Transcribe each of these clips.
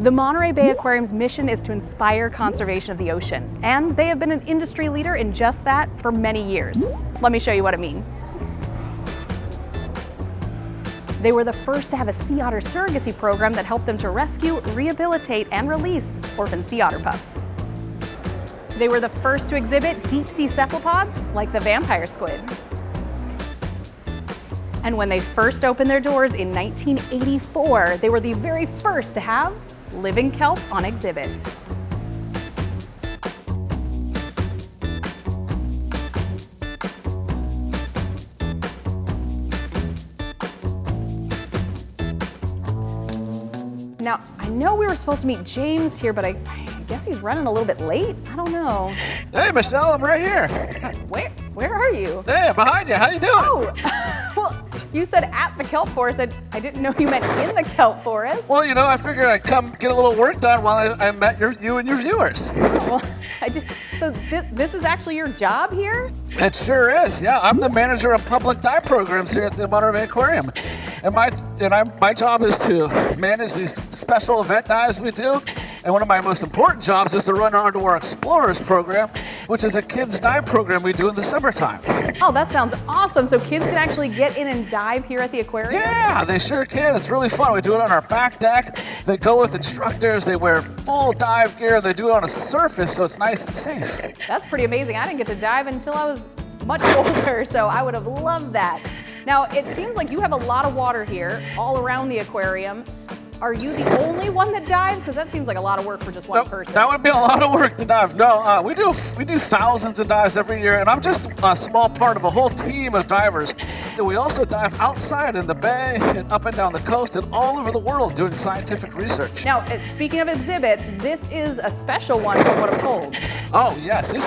The Monterey Bay Aquarium's mission is to inspire conservation of the ocean, and they have been an industry leader in just that for many years. Let me show you what I mean. They were the first to have a sea otter surrogacy program that helped them to rescue, rehabilitate, and release orphan sea otter pups. They were the first to exhibit deep-sea cephalopods like the vampire squid. And when they first opened their doors in 1984, they were the very first to have living kelp on exhibit. Now, I know we were supposed to meet James here, but I guess he's running a little bit late. I don't know. Hey, Michelle, I'm right here. Where are you? Hey, behind you. How you doing? Oh, well, you said at the Kelp Forest. I didn't know you meant in the Kelp Forest. Well, you know, I figured I'd come get a little work done while I met you and your viewers. Oh, well, I did. So this is actually your job here? It sure is. Yeah, I'm the manager of public dive programs here at the Monterey Bay Aquarium. And my job is to manage these special event dives we do. And one of my most important jobs is to run our Underwater Explorers program, which is a kids dive program we do in the summertime. Oh, that sounds awesome. So kids can actually get in and dive here at the aquarium? Yeah, they sure can. It's really fun. We do it on our back deck. They go with instructors. They wear full dive gear. They do it on a surface, so it's nice and safe. That's pretty amazing. I didn't get to dive until I was much older, so I would have loved that. Now, it seems like you have a lot of water here all around the aquarium. Are you the only one that dives? Because that seems like a lot of work for just one person. That would be a lot of work to dive. No, we do thousands of dives every year, and I'm just a small part of a whole team of divers. And we also dive outside in the bay and up and down the coast and all over the world doing scientific research. Now, speaking of exhibits, this is a special one from what I'm told. Oh yes, this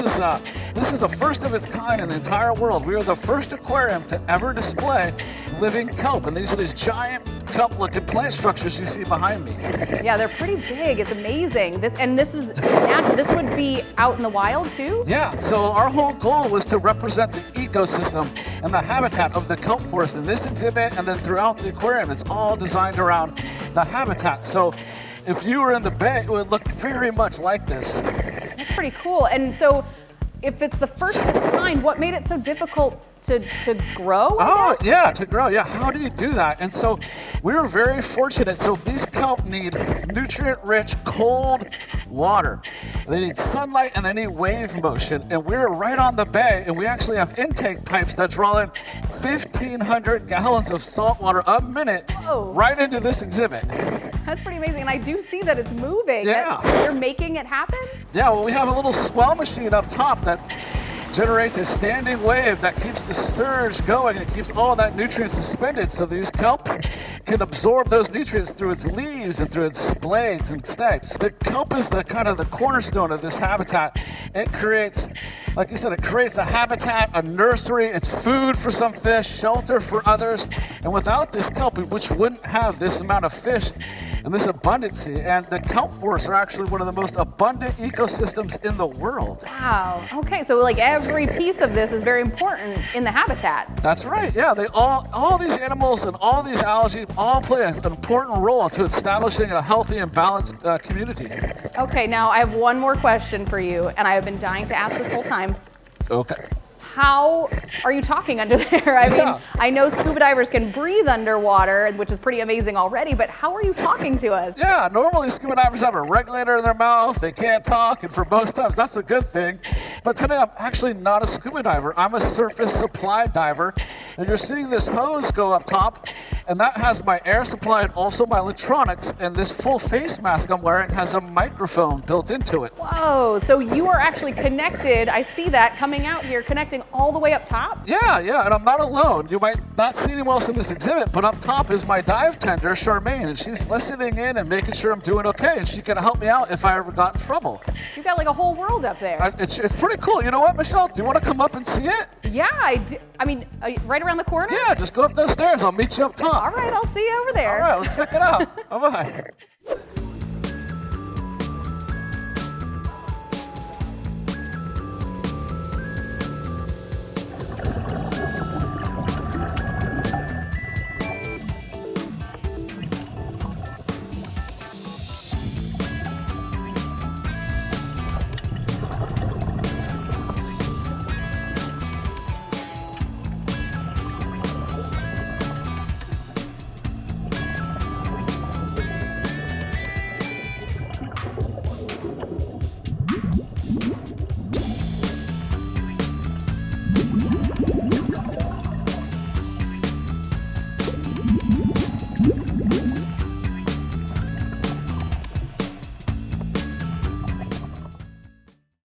is the first of its kind in the entire world. We are the first aquarium to ever display living kelp, and these are these giant kelp-looking plant structures you see behind me. Yeah, they're pretty big. It's amazing. This is natural. This would be out in the wild too? Yeah, so our whole goal was to represent the ecosystem and the habitat of the kelp forest in this exhibit and then throughout the aquarium. It's all designed around the habitat. So if you were in the bay, it would look very much like this. That's pretty cool. And so if it's the first of its kind, what made it so difficult to grow? Oh, yeah, to grow. Yeah, how do you do that? And so we were very fortunate. So these kelp need nutrient-rich, cold water. They need sunlight and they need wave motion. And we're right on the bay, and we actually have intake pipes that draw in 1,500 gallons of salt water a minute right into this exhibit. That's pretty amazing, and I do see that it's moving. Yeah. You're making it happen? Yeah, well, we have a little swell machine up top that generates a standing wave that keeps the surge going and keeps all that nutrients suspended, so these kelp can absorb those nutrients through its leaves and through its blades and stakes. The kelp is the kind of the cornerstone of this habitat. It creates, like you said, it creates a habitat, a nursery, it's food for some fish, shelter for others, and without this kelp, which wouldn't have this amount of fish and this abundancy, and the kelp forests are actually one of the most abundant ecosystems in the world. Wow. Okay, so like every piece of this is very important in the habitat. That's right. Yeah, they all these animals and all these algae all play an important role to establishing a healthy and balanced community. Okay, now I have one more question for you, and I have been dying to ask this whole time. Okay. How are you talking under there? I mean, I know scuba divers can breathe underwater, which is pretty amazing already, but how are you talking to us? Yeah, normally scuba divers have a regulator in their mouth, they can't talk, and for most times that's a good thing. But today I'm actually not a scuba diver, I'm a surface supply diver. And you're seeing this hose go up top, and that has my air supply and also my electronics, and this full face mask I'm wearing has a microphone built into it. Whoa, so you are actually connected, I see that coming out here, connecting all the way up top? Yeah, and I'm not alone. You might not see anyone else in this exhibit, but up top is my dive tender, Charmaine, and she's listening in and making sure I'm doing okay, and she can help me out if I ever got in trouble. You've got like a whole world up there. It's pretty cool. You know what, Michelle? Do you want to come up and see it? Yeah, I do. I mean, right around the corner? Yeah, just go up those stairs. I'll meet you up top. All right, I'll see you over there. All right, let's check it out. Bye-bye.